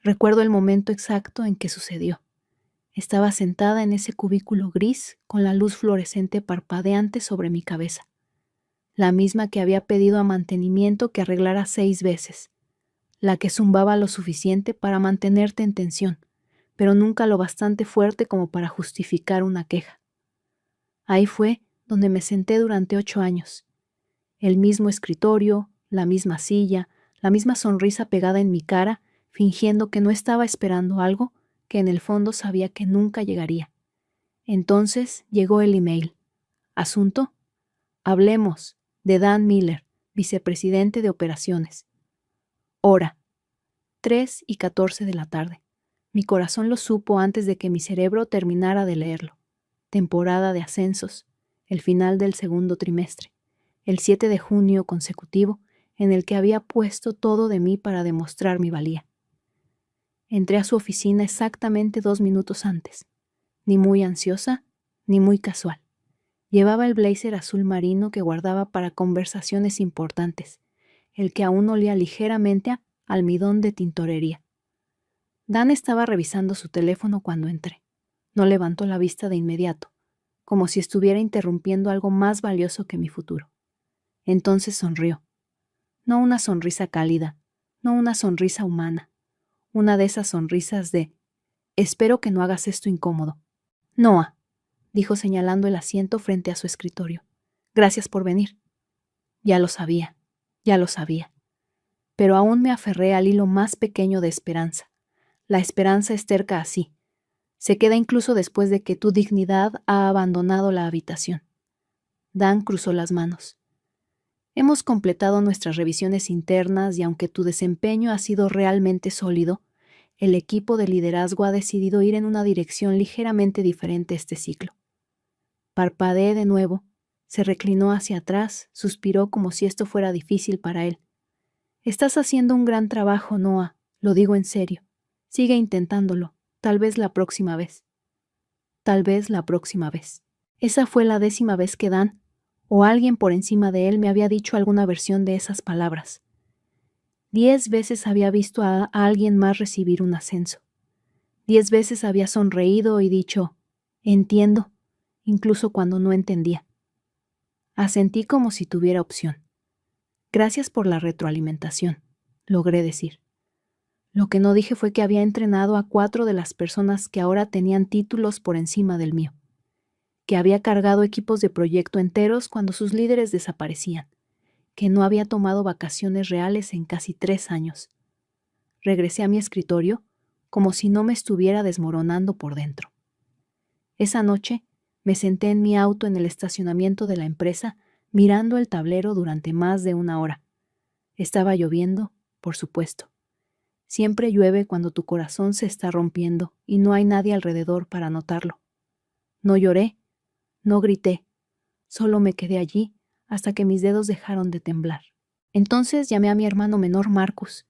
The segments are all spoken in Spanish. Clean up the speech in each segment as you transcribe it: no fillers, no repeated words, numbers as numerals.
Recuerdo el momento exacto en que sucedió. Estaba sentada en ese cubículo gris con la luz fluorescente parpadeante sobre mi cabeza, la misma que había pedido a mantenimiento que arreglara 6 veces, la que zumbaba lo suficiente para mantenerte en tensión, pero nunca lo bastante fuerte como para justificar una queja. Ahí fue donde me senté durante 8 años. El mismo escritorio, la misma silla, la misma sonrisa pegada en mi cara, fingiendo que no estaba esperando algo que en el fondo sabía que nunca llegaría. Entonces llegó el email. Asunto: Hablemos, de Dan Miller, vicepresidente de operaciones. Hora: 3:14 de la tarde. Mi corazón lo supo antes de que mi cerebro terminara de leerlo. Temporada de ascensos, el final del segundo trimestre, el 7 de junio consecutivo, en el que había puesto todo de mí para demostrar mi valía. Entré a su oficina exactamente 2 minutos antes, ni muy ansiosa, ni muy casual. Llevaba el blazer azul marino que guardaba para conversaciones importantes, el que aún olía ligeramente a almidón de tintorería. Dan estaba revisando su teléfono cuando entré. No levantó la vista de inmediato, como si estuviera interrumpiendo algo más valioso que mi futuro. Entonces sonrió. No una sonrisa cálida, no una sonrisa humana, una de esas sonrisas de «espero que no hagas esto incómodo». «Noah», dijo señalando el asiento frente a su escritorio. «Gracias por venir». Ya lo sabía. Pero aún me aferré al hilo más pequeño de esperanza. La esperanza es terca así. Se queda incluso después de que tu dignidad ha abandonado la habitación. Dan cruzó las manos. Hemos completado nuestras revisiones internas y aunque tu desempeño ha sido realmente sólido, el equipo de liderazgo ha decidido ir en una dirección ligeramente diferente este ciclo. Parpadeé de nuevo, se reclinó hacia atrás, suspiró como si esto fuera difícil para él. Estás haciendo un gran trabajo, Noah, lo digo en serio. Sigue intentándolo, tal vez la próxima vez. Tal vez la próxima vez. Esa fue la 10ª vez que Dan, o alguien por encima de él, me había dicho alguna versión de esas palabras. 10 veces había visto a alguien más recibir un ascenso. 10 veces había sonreído y dicho, entiendo, incluso cuando no entendía. Asentí como si tuviera opción. Gracias por la retroalimentación, logré decir. Lo que no dije fue que había entrenado a 4 de las personas que ahora tenían títulos por encima del mío, que había cargado equipos de proyecto enteros cuando sus líderes desaparecían, que no había tomado vacaciones reales en casi 3 años. Regresé a mi escritorio como si no me estuviera desmoronando por dentro. Esa noche me senté en mi auto en el estacionamiento de la empresa mirando el tablero durante más de 1 hora. Estaba lloviendo, por supuesto. Siempre llueve cuando tu corazón se está rompiendo y no hay nadie alrededor para notarlo. No lloré, no grité, solo me quedé allí hasta que mis dedos dejaron de temblar. Entonces llamé a mi hermano menor Marcus.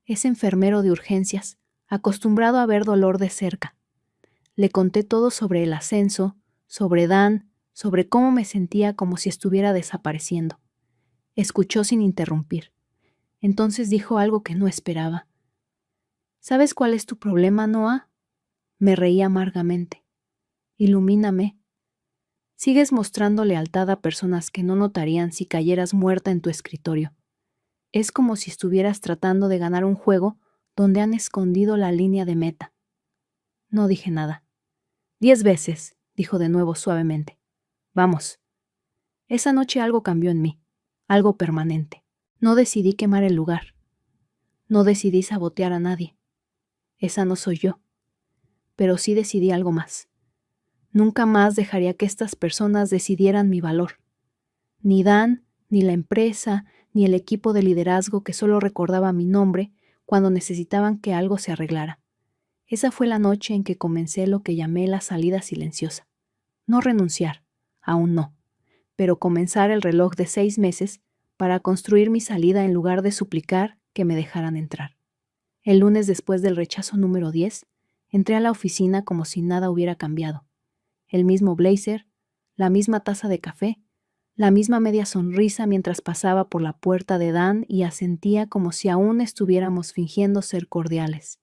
Es enfermero de urgencias, acostumbrado a ver dolor de cerca. Le conté todo sobre el ascenso, sobre Dan, sobre cómo me sentía como si estuviera desapareciendo. Escuchó sin interrumpir. Entonces dijo algo que no esperaba. ¿Sabes cuál es tu problema, Noah? Me reí amargamente. Ilumíname. Sigues mostrando lealtad a personas que no notarían si cayeras muerta en tu escritorio. Es como si estuvieras tratando de ganar un juego donde han escondido la línea de meta. No dije nada. 10 veces, dijo de nuevo suavemente. Vamos. Esa noche algo cambió en mí, algo permanente. No decidí quemar el lugar. No decidí sabotear a nadie. Esa no soy yo. Pero sí decidí algo más. Nunca más dejaría que estas personas decidieran mi valor. Ni Dan, ni la empresa, ni el equipo de liderazgo que solo recordaba mi nombre cuando necesitaban que algo se arreglara. Esa fue la noche en que comencé lo que llamé la salida silenciosa. No renunciar, aún no, pero comenzar el reloj de 6 meses para construir mi salida en lugar de suplicar que me dejaran entrar. El lunes después del rechazo número 10, entré a la oficina como si nada hubiera cambiado. El mismo blazer, la misma taza de café, la misma media sonrisa mientras pasaba por la puerta de Dan y asentía como si aún estuviéramos fingiendo ser cordiales.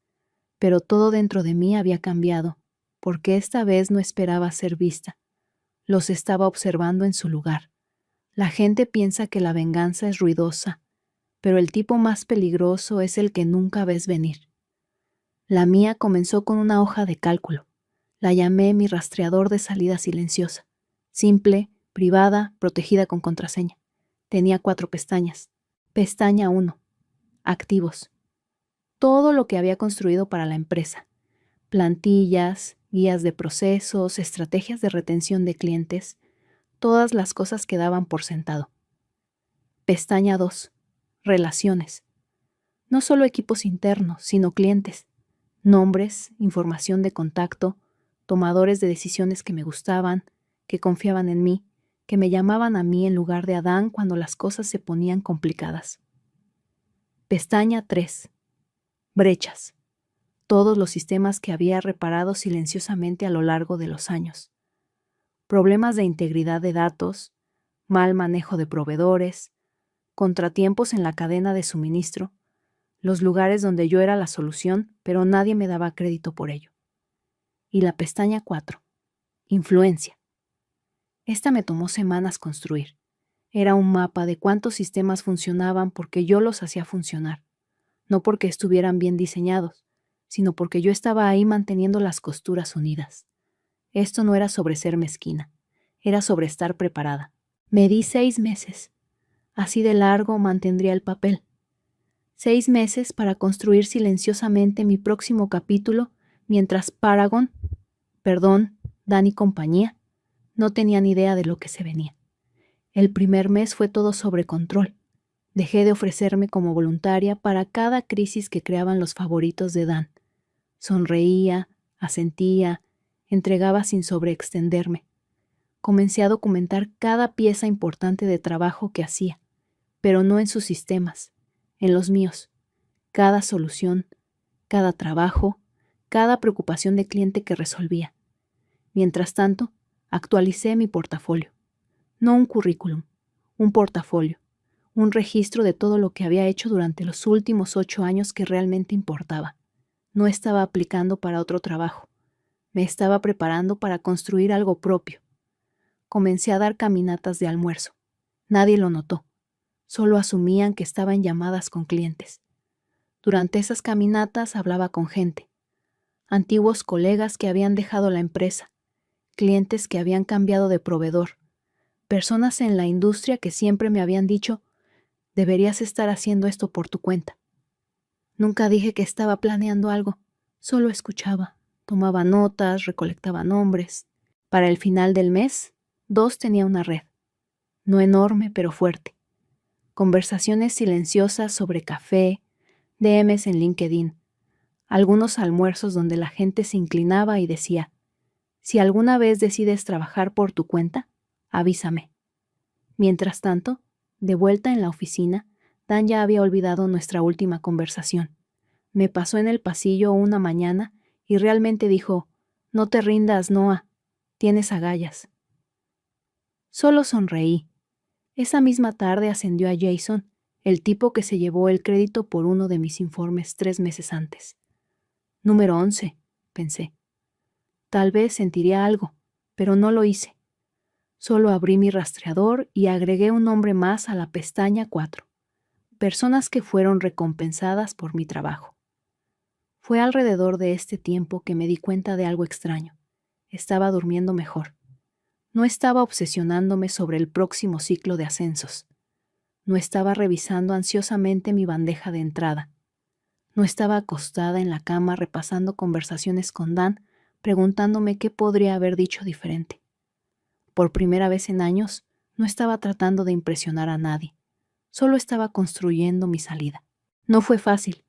Pero todo dentro de mí había cambiado, porque esta vez no esperaba ser vista. Los estaba observando en su lugar. La gente piensa que la venganza es ruidosa, pero el tipo más peligroso es el que nunca ves venir. La mía comenzó con una hoja de cálculo. La llamé mi rastreador de salida silenciosa. Simple, privada, protegida con contraseña. Tenía 4 pestañas. Pestaña 1. Activos. Todo lo que había construido para la empresa. Plantillas, guías de procesos, estrategias de retención de clientes, todas las cosas que daban por sentado. Pestaña 2. Relaciones. No solo equipos internos, sino clientes. Nombres, información de contacto, tomadores de decisiones que me gustaban, que confiaban en mí, que me llamaban a mí en lugar de a Dan cuando las cosas se ponían complicadas. Pestaña 3. Brechas. Todos los sistemas que había reparado silenciosamente a lo largo de los años. Problemas de integridad de datos, mal manejo de proveedores, contratiempos en la cadena de suministro, los lugares donde yo era la solución, pero nadie me daba crédito por ello. Y la pestaña 4. Influencia. Esta me tomó semanas construir. Era un mapa de cuántos sistemas funcionaban porque yo los hacía funcionar, no porque estuvieran bien diseñados, sino porque yo estaba ahí manteniendo las costuras unidas. Esto no era sobre ser mezquina, era sobre estar preparada. Me di 6 meses. Así de largo mantendría el papel. 6 meses para construir silenciosamente mi próximo capítulo mientras Dan y compañía, no tenían idea de lo que se venía. El primer mes fue todo sobre control. Dejé de ofrecerme como voluntaria para cada crisis que creaban los favoritos de Dan. Sonreía, asentía, entregaba sin sobreextenderme. Comencé a documentar cada pieza importante de trabajo que hacía, pero no en sus sistemas, en los míos. Cada solución, cada trabajo, cada preocupación de cliente que resolvía. Mientras tanto, actualicé mi portafolio. No un currículum, un portafolio, un registro de todo lo que había hecho durante los últimos 8 años que realmente importaba. No estaba aplicando para otro trabajo. Me estaba preparando para construir algo propio. Comencé a dar caminatas de almuerzo. Nadie lo notó. Solo asumían que estaba en llamadas con clientes. Durante esas caminatas hablaba con gente. Antiguos colegas que habían dejado la empresa. Clientes que habían cambiado de proveedor. Personas en la industria que siempre me habían dicho, deberías estar haciendo esto por tu cuenta. Nunca dije que estaba planeando algo. Solo escuchaba. Tomaba notas, recolectaba nombres. Para el final del mes, 2 tenía una red. No enorme, pero fuerte. Conversaciones silenciosas sobre café, DMs en LinkedIn, algunos almuerzos donde la gente se inclinaba y decía, si alguna vez decides trabajar por tu cuenta, avísame. Mientras tanto, de vuelta en la oficina, Dan ya había olvidado nuestra última conversación. Me pasó en el pasillo una mañana y realmente dijo, no te rindas, Noah, tienes agallas. Solo sonreí. Esa misma tarde ascendió a Jason, el tipo que se llevó el crédito por uno de mis informes 3 meses antes. Número 11, pensé. Tal vez sentiría algo, pero no lo hice. Solo abrí mi rastreador y agregué un nombre más a la pestaña 4. Personas que fueron recompensadas por mi trabajo. Fue alrededor de este tiempo que me di cuenta de algo extraño. Estaba durmiendo mejor. No estaba obsesionándome sobre el próximo ciclo de ascensos. No estaba revisando ansiosamente mi bandeja de entrada. No estaba acostada en la cama repasando conversaciones con Dan, preguntándome qué podría haber dicho diferente. Por primera vez en años, no estaba tratando de impresionar a nadie. Solo estaba construyendo mi salida. No fue fácil.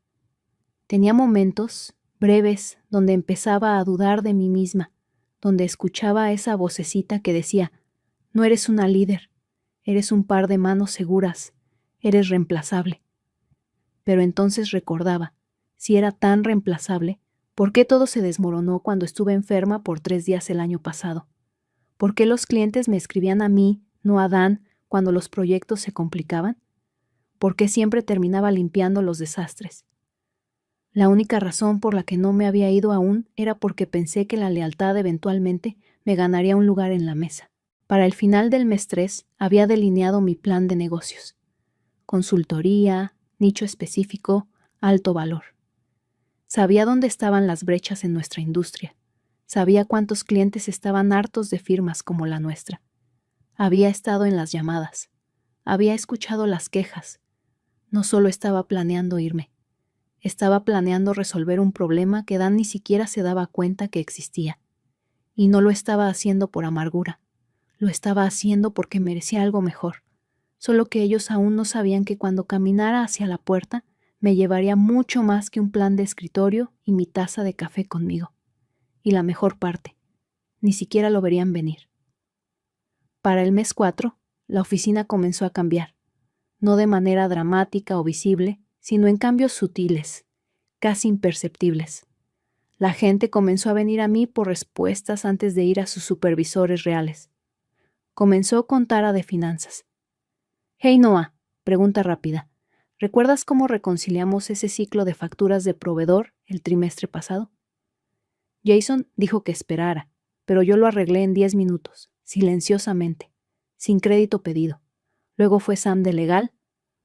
Tenía momentos, breves, donde empezaba a dudar de mí misma, donde escuchaba esa vocecita que decía, no eres una líder, eres un par de manos seguras, eres reemplazable. Pero entonces recordaba, si era tan reemplazable, ¿por qué todo se desmoronó cuando estuve enferma por 3 días el año pasado? ¿Por qué los clientes me escribían a mí, no a Dan, cuando los proyectos se complicaban? ¿Por qué siempre terminaba limpiando los desastres? La única razón por la que no me había ido aún era porque pensé que la lealtad eventualmente me ganaría un lugar en la mesa. Para el final del mes 3 había delineado mi plan de negocios. Consultoría, nicho específico, alto valor. Sabía dónde estaban las brechas en nuestra industria. Sabía cuántos clientes estaban hartos de firmas como la nuestra. Había estado en las llamadas. Había escuchado las quejas. No solo estaba planeando irme. Estaba planeando resolver un problema que Dan ni siquiera se daba cuenta que existía. Y no lo estaba haciendo por amargura. Lo estaba haciendo porque merecía algo mejor. Solo que ellos aún no sabían que cuando caminara hacia la puerta, me llevaría mucho más que un plan de escritorio y mi taza de café conmigo. Y la mejor parte, ni siquiera lo verían venir. Para el mes 4, la oficina comenzó a cambiar. No de manera dramática o visible, sino en cambios sutiles, casi imperceptibles. La gente comenzó a venir a mí por respuestas antes de ir a sus supervisores reales. Comenzó con Tara de finanzas. «Hey Noah, pregunta rápida. ¿Recuerdas cómo reconciliamos ese ciclo de facturas de proveedor el trimestre pasado?» Jason dijo que esperara, pero yo lo arreglé en 10 minutos, silenciosamente, sin crédito pedido. Luego fue Sam de legal,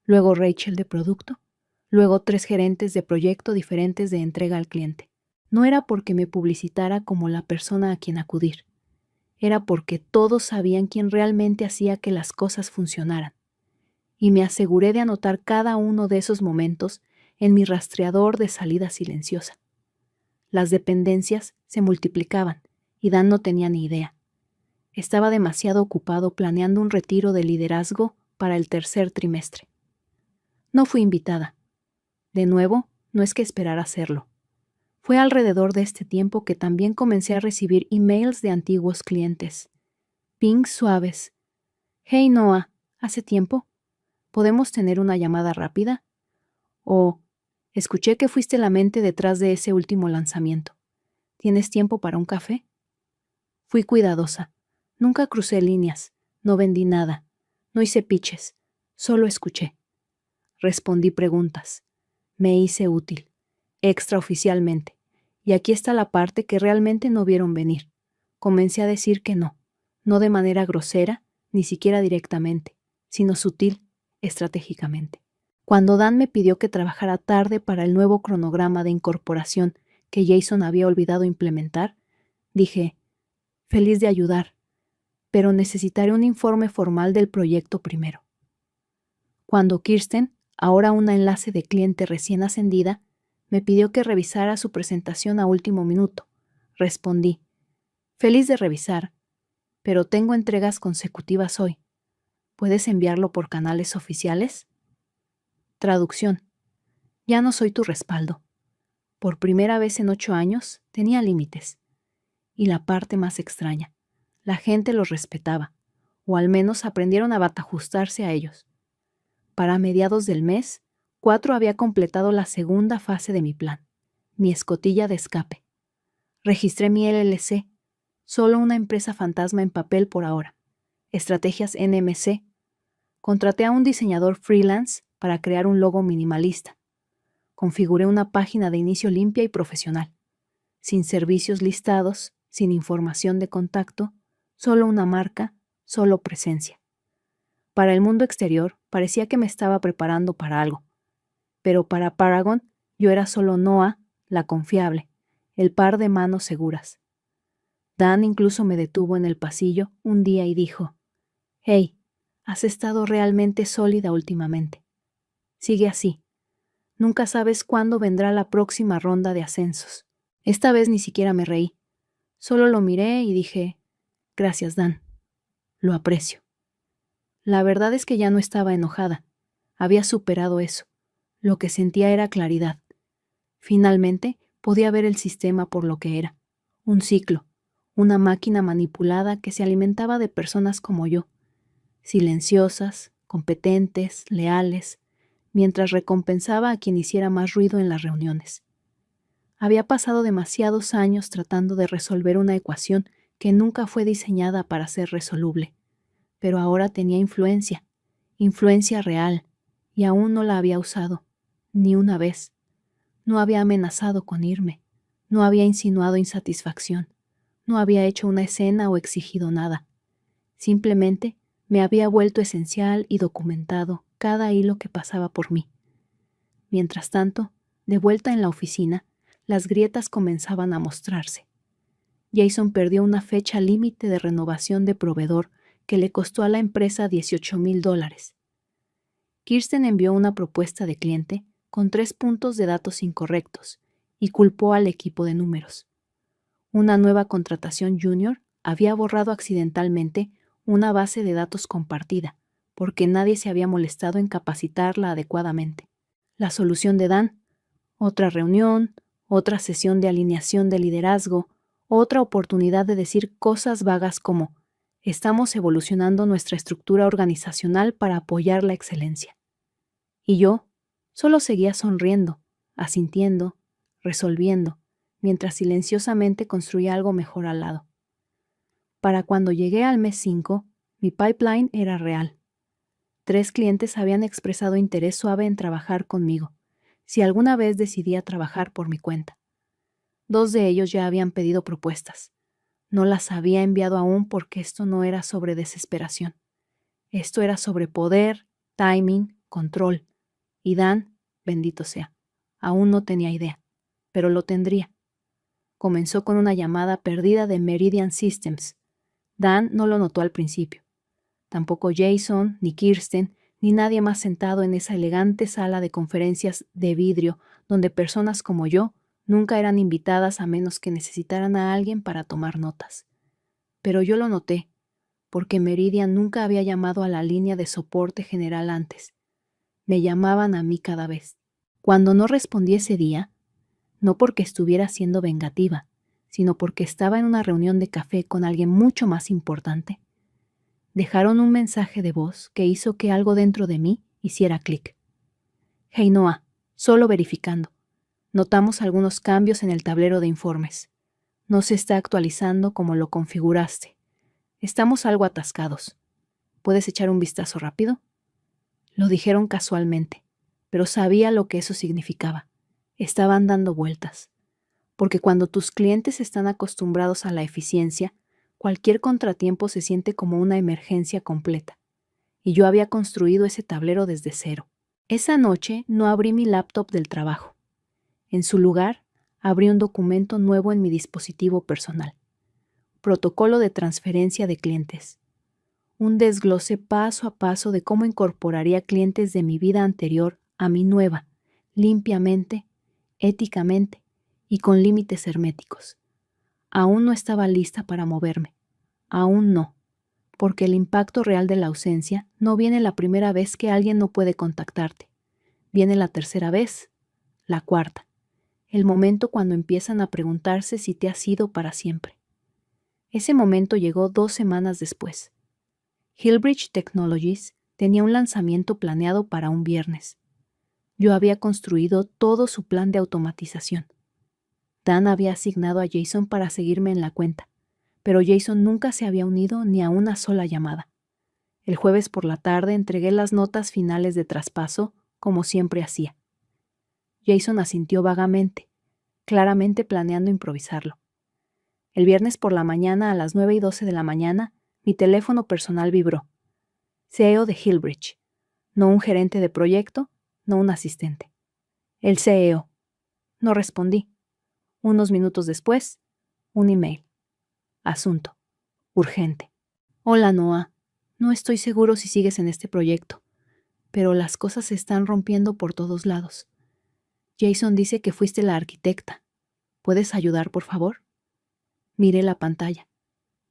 luego Rachel de producto, luego 3 gerentes de proyecto diferentes de entrega al cliente. No era porque me publicitara como la persona a quien acudir. Era porque todos sabían quién realmente hacía que las cosas funcionaran. Y me aseguré de anotar cada uno de esos momentos en mi rastreador de salida silenciosa. Las dependencias se multiplicaban y Dan no tenía ni idea. Estaba demasiado ocupado planeando un retiro de liderazgo para el tercer trimestre. No fui invitada. De nuevo, no es que esperara hacerlo. Fue alrededor de este tiempo que también comencé a recibir emails de antiguos clientes. Pings suaves. «Hey Noah, ¿hace tiempo? ¿Podemos tener una llamada rápida?» O «Escuché que fuiste la mente detrás de ese último lanzamiento. ¿Tienes tiempo para un café?» Fui cuidadosa. Nunca crucé líneas. No vendí nada. No hice pitches. Solo escuché. Respondí preguntas. Me hice útil. Extraoficialmente. Y aquí está la parte que realmente no vieron venir. Comencé a decir que no. No de manera grosera, ni siquiera directamente, sino sutil, estratégicamente. Cuando Dan me pidió que trabajara tarde para el nuevo cronograma de incorporación que Jason había olvidado implementar, dije, feliz de ayudar, pero necesitaré un informe formal del proyecto primero. Cuando Kirsten, ahora una enlace de cliente recién ascendida, me pidió que revisara su presentación a último minuto, respondí, feliz de revisar, pero tengo entregas consecutivas hoy. ¿Puedes enviarlo por canales oficiales? Traducción. Ya no soy tu respaldo. Por primera vez en 8 años, tenía límites. Y la parte más extraña, la gente los respetaba, o al menos aprendieron a batajustarse a ellos. Para mediados del mes, 4 había completado la segunda fase de mi plan, mi escotilla de escape. Registré mi LLC, solo una empresa fantasma en papel por ahora. Estrategias NMC. Contraté a un diseñador freelance para crear un logo minimalista. Configuré una página de inicio limpia y profesional, sin servicios listados, sin información de contacto, solo una marca, solo presencia. Para el mundo exterior parecía que me estaba preparando para algo, pero para Paragon yo era solo Noah, la confiable, el par de manos seguras. Dan incluso me detuvo en el pasillo un día y dijo, «Hey, has estado realmente sólida últimamente. Sigue así. Nunca sabes cuándo vendrá la próxima ronda de ascensos». Esta vez ni siquiera me reí. Solo lo miré y dije, «Gracias, Dan. Lo aprecio». La verdad es que ya no estaba enojada. Había superado eso. Lo que sentía era claridad. Finalmente, podía ver el sistema por lo que era. Un ciclo. Una máquina manipulada que se alimentaba de personas como yo. Silenciosas, competentes, leales, mientras recompensaba a quien hiciera más ruido en las reuniones. Había pasado demasiados años tratando de resolver una ecuación que nunca fue diseñada para ser resoluble, pero ahora tenía influencia real, y aún no la había usado, ni una vez. No había amenazado con irme, no había insinuado insatisfacción, no había hecho una escena o exigido nada. Simplemente me había vuelto esencial y documentado cada hilo que pasaba por mí. Mientras tanto, de vuelta en la oficina, las grietas comenzaban a mostrarse. Jason perdió una fecha límite de renovación de proveedor que le costó a la empresa $18,000. Kirsten envió una propuesta de cliente con 3 puntos de datos incorrectos y culpó al equipo de números. Una nueva contratación junior había borrado accidentalmente una base de datos compartida, porque nadie se había molestado en capacitarla adecuadamente. La solución de Dan: otra reunión, otra sesión de alineación de liderazgo, otra oportunidad de decir cosas vagas como: estamos evolucionando nuestra estructura organizacional para apoyar la excelencia. Y yo solo seguía sonriendo, asintiendo, resolviendo, mientras silenciosamente construía algo mejor al lado. Para cuando llegué al mes 5, mi pipeline era real. 3 clientes habían expresado interés suave en trabajar conmigo, si alguna vez decidía trabajar por mi cuenta. 2 de ellos ya habían pedido propuestas. No las había enviado aún porque esto no era sobre desesperación. Esto era sobre poder, timing, control. Y Dan, bendito sea, aún no tenía idea, pero lo tendría. Comenzó con una llamada perdida de Meridian Systems. Dan no lo notó al principio. Tampoco Jason, ni Kirsten, ni nadie más sentado en esa elegante sala de conferencias de vidrio donde personas como yo nunca eran invitadas a menos que necesitaran a alguien para tomar notas. Pero yo lo noté, porque Meridian nunca había llamado a la línea de soporte general antes. Me llamaban a mí cada vez. Cuando no respondí ese día, no porque estuviera siendo vengativa, sino porque estaba en una reunión de café con alguien mucho más importante, dejaron un mensaje de voz que hizo que algo dentro de mí hiciera clic. Hey Noah, solo verificando. Notamos algunos cambios en el tablero de informes. No se está actualizando como lo configuraste. Estamos algo atascados. ¿Puedes echar un vistazo rápido? Lo dijeron casualmente, pero sabía lo que eso significaba. Estaban dando vueltas. Porque cuando tus clientes están acostumbrados a la eficiencia, cualquier contratiempo se siente como una emergencia completa. Y yo había construido ese tablero desde cero. Esa noche no abrí mi laptop del trabajo. En su lugar, abrí un documento nuevo en mi dispositivo personal. Protocolo de transferencia de clientes. Un desglose paso a paso de cómo incorporaría clientes de mi vida anterior a mi nueva, limpiamente, éticamente y con límites herméticos. Aún no estaba lista para moverme. Aún no, porque el impacto real de la ausencia no viene la primera vez que alguien no puede contactarte. Viene la tercera vez, la cuarta, el momento cuando empiezan a preguntarse si te has ido para siempre. Ese momento llegó 2 semanas después. Hillbridge Technologies tenía un lanzamiento planeado para un viernes. Yo había construido todo su plan de automatización. Dan había asignado a Jason para seguirme en la cuenta, pero Jason nunca se había unido ni a una sola llamada. El jueves por la tarde entregué las notas finales de traspaso, como siempre hacía. Jason asintió vagamente, claramente planeando improvisarlo. El viernes por la mañana a las 9:12 de la mañana, mi teléfono personal vibró. CEO de Hillbridge. No un gerente de proyecto, no un asistente. El CEO. No respondí. Unos minutos después, un email. Asunto. Urgente. Hola, Noah. No estoy seguro si sigues en este proyecto, pero las cosas se están rompiendo por todos lados. Jason dice que fuiste la arquitecta. ¿Puedes ayudar, por favor? Miré la pantalla.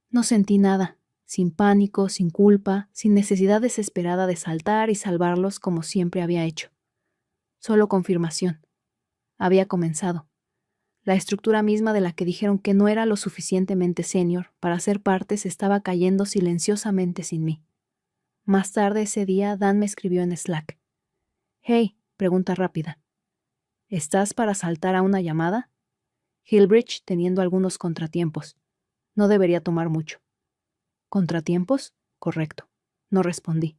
No sentí nada, sin pánico, sin culpa, sin necesidad desesperada de saltar y salvarlos como siempre había hecho. Solo confirmación. Había comenzado. La estructura misma de la que dijeron que no era lo suficientemente senior para ser parte se estaba cayendo silenciosamente sin mí. Más tarde ese día, Dan me escribió en Slack. Hey, pregunta rápida. ¿Estás para saltar a una llamada? Hillbridge teniendo algunos contratiempos. No debería tomar mucho. ¿Contratiempos? Correcto. No respondí.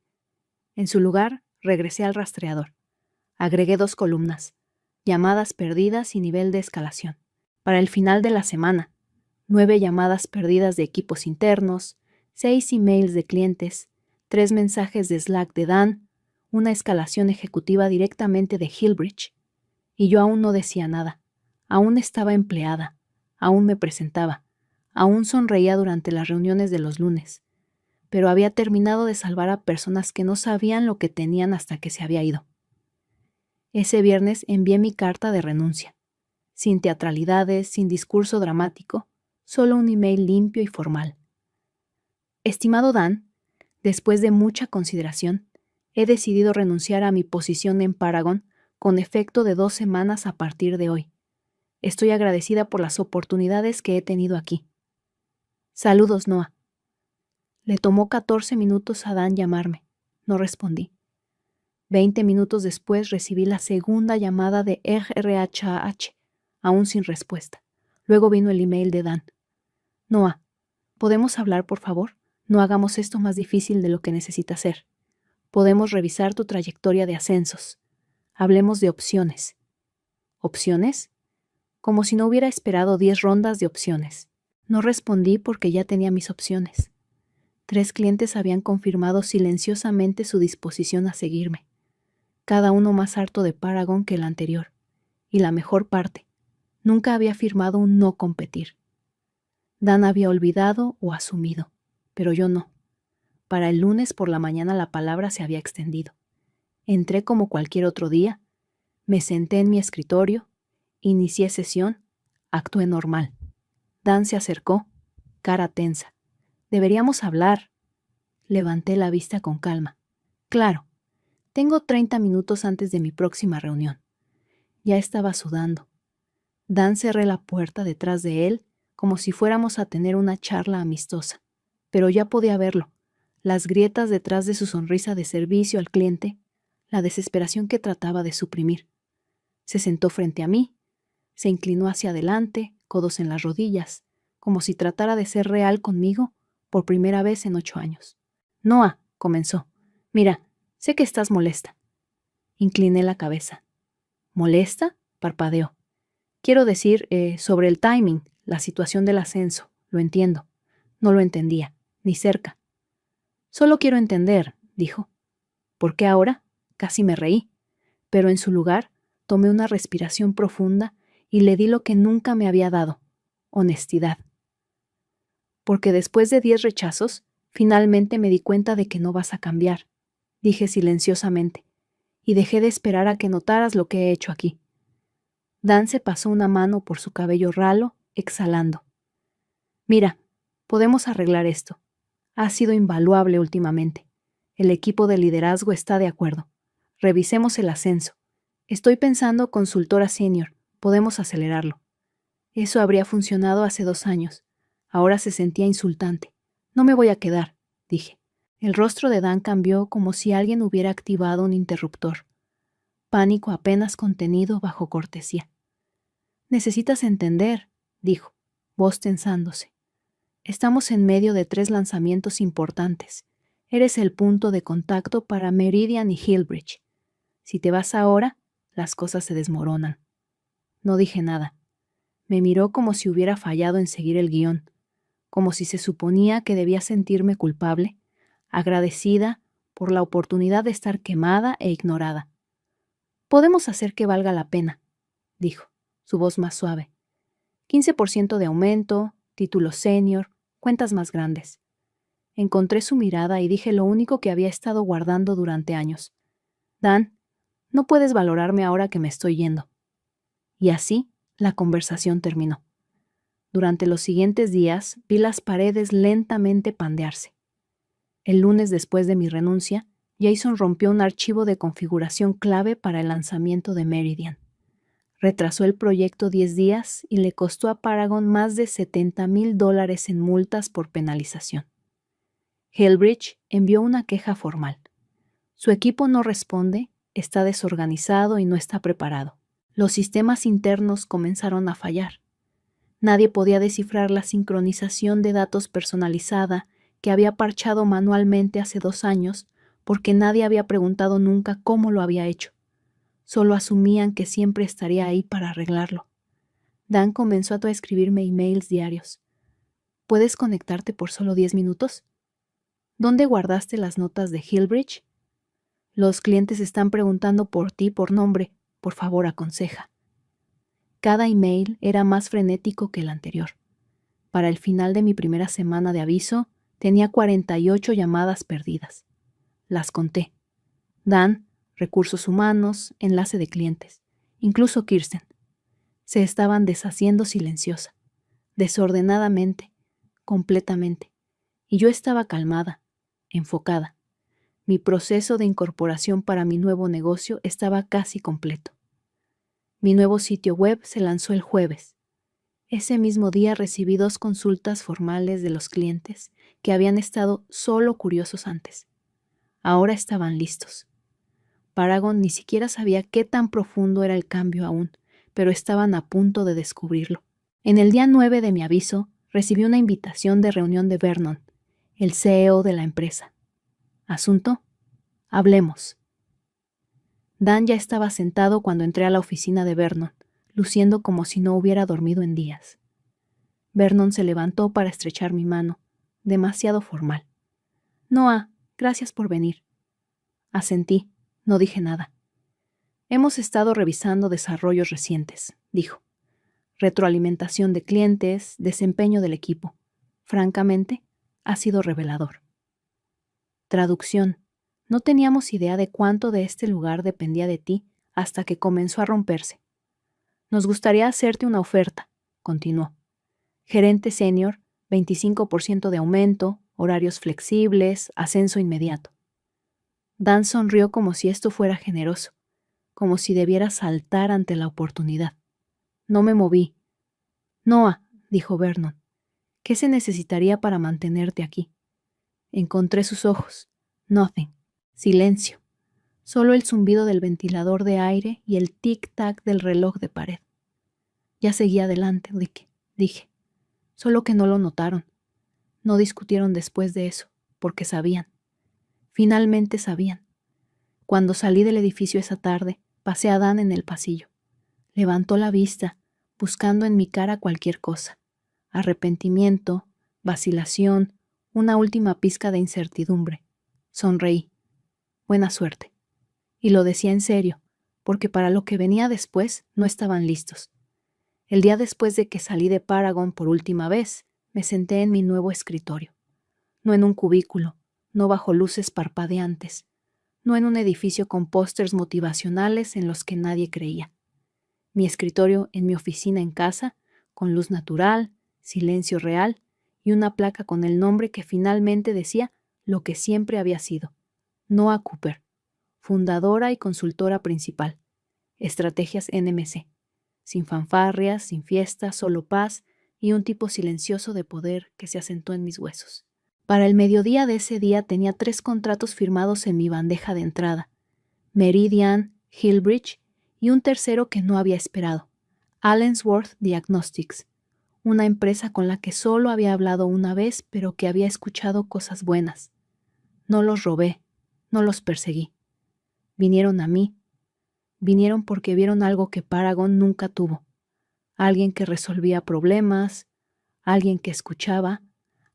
En su lugar, regresé al rastreador. Agregué 2 columnas. llamadas perdidas y nivel de escalación. Para el final de la semana, 9 llamadas perdidas de equipos internos, 6 emails de clientes, 3 mensajes de Slack de Dan, una escalación ejecutiva directamente de Hillbridge. Y yo aún no decía nada. Aún estaba empleada. Aún me presentaba. Aún sonreía durante las reuniones de los lunes. Pero había terminado de salvar a personas que no sabían lo que tenían hasta que se había ido. Ese viernes envié mi carta de renuncia. Sin teatralidades, sin discurso dramático, solo un email limpio y formal. Estimado Dan, después de mucha consideración, he decidido renunciar a mi posición en Paragon con efecto de 2 semanas a partir de hoy. Estoy agradecida por las oportunidades que he tenido aquí. Saludos, Noah. Le tomó 14 minutos a Dan llamarme. No respondí. 20 minutos después recibí la segunda llamada de RHH, aún sin respuesta. Luego vino el email de Dan. Noah, ¿podemos hablar, por favor? No hagamos esto más difícil de lo que necesita ser. Podemos revisar tu trayectoria de ascensos. Hablemos de opciones. ¿Opciones? Como si no hubiera esperado 10 rondas de opciones. No respondí porque ya tenía mis opciones. 3 clientes habían confirmado silenciosamente su disposición a seguirme. Cada uno más harto de Paragon que el anterior. Y la mejor parte, nunca había firmado un no competir. Dan había olvidado o asumido, pero yo no. Para el lunes por la mañana la palabra se había extendido. Entré como cualquier otro día, me senté en mi escritorio, inicié sesión, actué normal. Dan se acercó, cara tensa. Deberíamos hablar. Levanté la vista con calma. Claro, tengo 30 minutos antes de mi próxima reunión. Ya estaba sudando. Dan cerré la puerta detrás de él como si fuéramos a tener una charla amistosa. Pero ya podía verlo. Las grietas detrás de su sonrisa de servicio al cliente, la desesperación que trataba de suprimir. Se sentó frente a mí, se inclinó hacia adelante, codos en las rodillas, como si tratara de ser real conmigo por primera vez en 8 años. Noah, comenzó. Mira, sé que estás molesta. Incliné la cabeza. ¿Molesta? Parpadeó. Quiero decir, sobre el timing, la situación del ascenso. Lo entiendo. No lo entendía, ni cerca. Solo quiero entender, dijo. ¿Por qué ahora? Casi me reí. Pero en su lugar, tomé una respiración profunda y le di lo que nunca me había dado, honestidad. Porque después de 10 rechazos, finalmente me di cuenta de que no vas a cambiar, dije silenciosamente, y dejé de esperar a que notaras lo que he hecho aquí. Dan se pasó una mano por su cabello ralo, exhalando. Mira, podemos arreglar esto. Ha sido invaluable últimamente. El equipo de liderazgo está de acuerdo. Revisemos el ascenso. Estoy pensando consultora senior. Podemos acelerarlo. Eso habría funcionado hace 2 años. Ahora se sentía insultante. No me voy a quedar, dije. El rostro de Dan cambió como si alguien hubiera activado un interruptor. Pánico apenas contenido bajo cortesía. Necesitas entender, dijo, voz tensándose. Estamos en medio de 3 lanzamientos importantes. Eres el punto de contacto para Meridian y Hillbridge. Si te vas ahora, las cosas se desmoronan. No dije nada. Me miró como si hubiera fallado en seguir el guión, como si se suponía que debía sentirme culpable, agradecida por la oportunidad de estar quemada e ignorada. Podemos hacer que valga la pena, dijo, su voz más suave. 15% de aumento, título senior, cuentas más grandes. Encontré su mirada y dije lo único que había estado guardando durante años. Dan, no puedes valorarme ahora que me estoy yendo. Y así, la conversación terminó. Durante los siguientes días, vi las paredes lentamente pandearse. El lunes después de mi renuncia, Jason rompió un archivo de configuración clave para el lanzamiento de Meridian. Retrasó el proyecto 10 días y le costó a Paragon más de $70,000 en multas por penalización. Hillbridge envió una queja formal. Su equipo no responde, está desorganizado y no está preparado. Los sistemas internos comenzaron a fallar. Nadie podía descifrar la sincronización de datos personalizada que había parchado manualmente hace 2 años porque nadie había preguntado nunca cómo lo había hecho. Solo asumían que siempre estaría ahí para arreglarlo. Dan comenzó a escribirme emails diarios. ¿Puedes conectarte por solo 10 minutos? ¿Dónde guardaste las notas de Hillbridge? Los clientes están preguntando por ti por nombre. Por favor, aconseja. Cada email era más frenético que el anterior. Para el final de mi primera semana de aviso, tenía 48 llamadas perdidas. Las conté. Dan, recursos humanos, enlace de clientes, incluso Kirsten. Se estaban deshaciendo silenciosa, desordenadamente, completamente. Y yo estaba calmada, enfocada. Mi proceso de incorporación para mi nuevo negocio estaba casi completo. Mi nuevo sitio web se lanzó el jueves. Ese mismo día recibí 2 consultas formales de los clientes que habían estado solo curiosos antes. Ahora estaban listos. Paragon ni siquiera sabía qué tan profundo era el cambio aún, pero estaban a punto de descubrirlo. En el día 9 de mi aviso, recibí una invitación de reunión de Vernon, el CEO de la empresa. ¿Asunto? Hablemos. Dan ya estaba sentado cuando entré a la oficina de Vernon, luciendo como si no hubiera dormido en días. Vernon se levantó para estrechar mi mano, demasiado formal. Noah, gracias por venir. Asentí, no dije nada. Hemos estado revisando desarrollos recientes, dijo. Retroalimentación de clientes, desempeño del equipo. Francamente, ha sido revelador. Traducción. No teníamos idea de cuánto de este lugar dependía de ti hasta que comenzó a romperse. Nos gustaría hacerte una oferta, continuó. Gerente senior, 25% de aumento, horarios flexibles, ascenso inmediato. Dan sonrió como si esto fuera generoso, como si debiera saltar ante la oportunidad. No me moví. Noah, dijo Vernon, ¿qué se necesitaría para mantenerte aquí? Encontré sus ojos. Nothing. Silencio. Solo el zumbido del ventilador de aire y el tic-tac del reloj de pared. Ya seguí adelante, dije. Solo que no lo notaron. No discutieron después de eso, porque sabían. Finalmente sabían. Cuando salí del edificio esa tarde, pasé a Dan en el pasillo. Levantó la vista, buscando en mi cara cualquier cosa. Arrepentimiento, vacilación, una última pizca de incertidumbre. Sonreí. Buena suerte. Y lo decía en serio, porque para lo que venía después no estaban listos. El día después de que salí de Paragon por última vez, me senté en mi nuevo escritorio. No en un cubículo, no bajo luces parpadeantes, no en un edificio con pósters motivacionales en los que nadie creía. Mi escritorio en mi oficina en casa, con luz natural, silencio real y una placa con el nombre que finalmente decía lo que siempre había sido. Noah Cooper, fundadora y consultora principal. Estrategias NMC. Sin fanfarrias, sin fiestas, solo paz y un tipo silencioso de poder que se asentó en mis huesos. Para el mediodía de ese día tenía 3 contratos firmados en mi bandeja de entrada. Meridian, Hillbridge y un tercero que no había esperado. Allensworth Diagnostics, una empresa con la que solo había hablado una vez, pero que había escuchado cosas buenas. No los robé, no los perseguí. Vinieron a mí. Vinieron porque vieron algo que Paragon nunca tuvo. Alguien que resolvía problemas, alguien que escuchaba,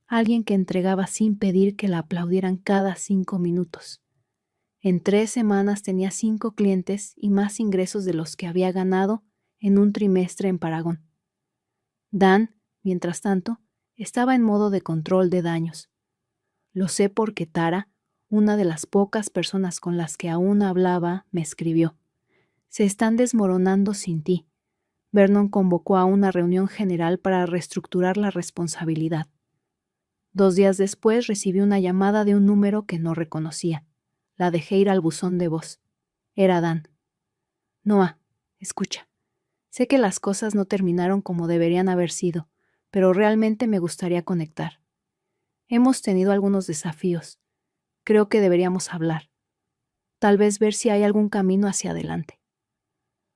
alguien que entregaba sin pedir que la aplaudieran cada 5 minutos. En 3 semanas tenía 5 clientes y más ingresos de los que había ganado en un trimestre en Paragon. Dan, mientras tanto, estaba en modo de control de daños. Lo sé porque Tara, una de las pocas personas con las que aún hablaba, me escribió. Se están desmoronando sin ti. Vernon convocó a una reunión general para reestructurar la responsabilidad. 2 días después recibí una llamada de un número que no reconocía. La dejé ir al buzón de voz. Era Dan. Noah, escucha. Sé que las cosas no terminaron como deberían haber sido, pero realmente me gustaría conectar. Hemos tenido algunos desafíos. Creo que deberíamos hablar. Tal vez ver si hay algún camino hacia adelante.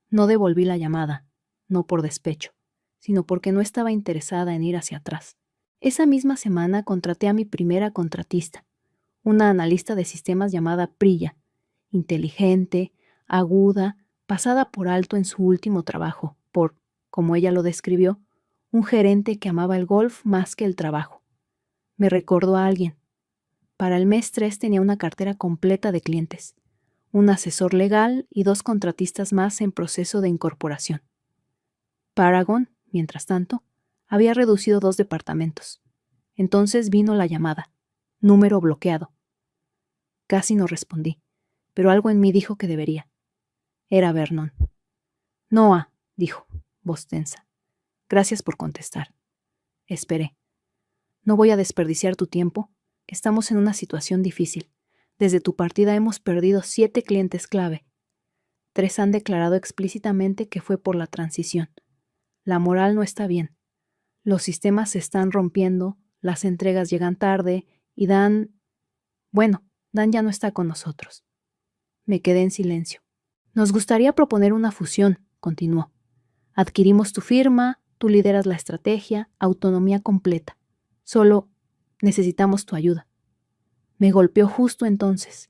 No devolví la llamada, no por despecho, sino porque no estaba interesada en ir hacia atrás. Esa misma semana contraté a mi primera contratista, una analista de sistemas llamada Priya, inteligente, aguda, pasada por alto en su último trabajo, por, como ella lo describió, un gerente que amaba el golf más que el trabajo. Me recordó a alguien. Para el mes 3 tenía una cartera completa de clientes, un asesor legal y 2 contratistas más en proceso de incorporación. Paragon, mientras tanto, había reducido 2 departamentos. Entonces vino la llamada. Número bloqueado. Casi no respondí, pero algo en mí dijo que debería. Era Vernon. Noah, dijo, voz tensa. Gracias por contestar. Esperé. No voy a desperdiciar tu tiempo. Estamos en una situación difícil. Desde tu partida hemos perdido 7 clientes clave. 3 han declarado explícitamente que fue por la transición. La moral no está bien. Los sistemas se están rompiendo, las entregas llegan tarde y Dan ya no está con nosotros. Me quedé en silencio. Nos gustaría proponer una fusión, continuó. Adquirimos tu firma, tú lideras la estrategia, autonomía completa. Solo necesitamos tu ayuda. Me golpeó justo entonces.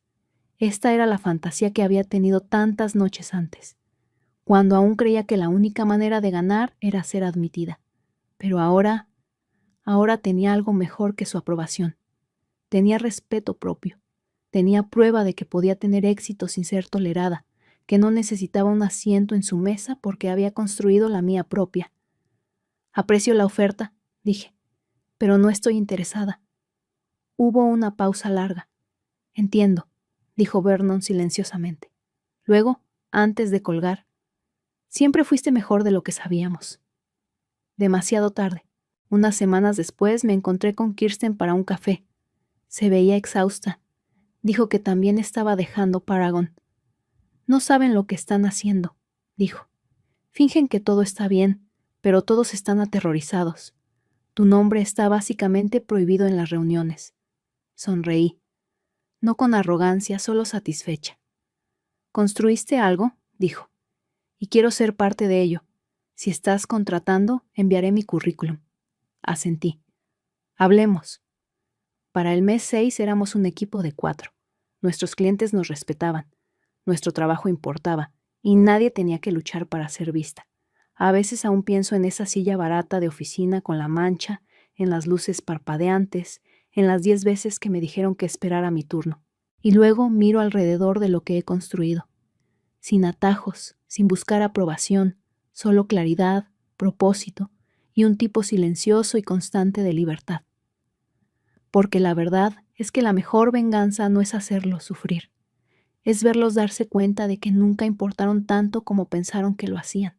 Esta era la fantasía que había tenido tantas noches antes, cuando aún creía que la única manera de ganar era ser admitida. Pero ahora tenía algo mejor que su aprobación. Tenía respeto propio. Tenía prueba de que podía tener éxito sin ser tolerada, que no necesitaba un asiento en su mesa porque había construido la mía propia. Aprecio la oferta, dije, pero no estoy interesada. Hubo una pausa larga. Entiendo, dijo Vernon silenciosamente. Luego, antes de colgar, siempre fuiste mejor de lo que sabíamos. Demasiado tarde. Unas semanas después me encontré con Kirsten para un café. Se veía exhausta. Dijo que también estaba dejando Paragon. No saben lo que están haciendo, dijo. Fingen que todo está bien, pero todos están aterrorizados. Tu nombre está básicamente prohibido en las reuniones. Sonreí. No con arrogancia, solo satisfecha. ¿Construiste algo? Dijo. Y quiero ser parte de ello. Si estás contratando, enviaré mi currículum. Asentí. Hablemos. Para el mes 6 éramos un equipo de 4. Nuestros clientes nos respetaban. Nuestro trabajo importaba, y nadie tenía que luchar para ser vista. A veces aún pienso en esa silla barata de oficina con la mancha, en las luces parpadeantes, en las 10 veces que me dijeron que esperara mi turno. Y luego miro alrededor de lo que he construido. Sin atajos, sin buscar aprobación, solo claridad, propósito y un tipo silencioso y constante de libertad. Porque la verdad es que la mejor venganza no es hacerlos sufrir. Es verlos darse cuenta de que nunca importaron tanto como pensaron que lo hacían.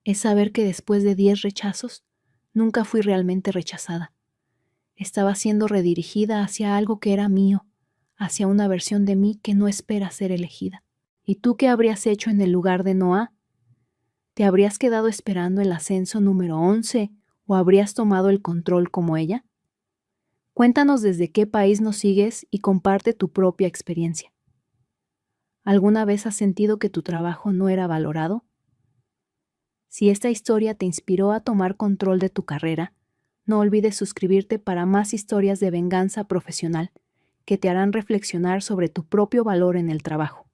Es saber que después de 10 rechazos, nunca fui realmente rechazada. Estaba siendo redirigida hacia algo que era mío, hacia una versión de mí que no espera ser elegida. ¿Y tú qué habrías hecho en el lugar de Noah? ¿Te habrías quedado esperando el ascenso número 11 o habrías tomado el control como ella? Cuéntanos desde qué país nos sigues y comparte tu propia experiencia. ¿Alguna vez has sentido que tu trabajo no era valorado? Si esta historia te inspiró a tomar control de tu carrera, no olvides suscribirte para más historias de venganza profesional que te harán reflexionar sobre tu propio valor en el trabajo.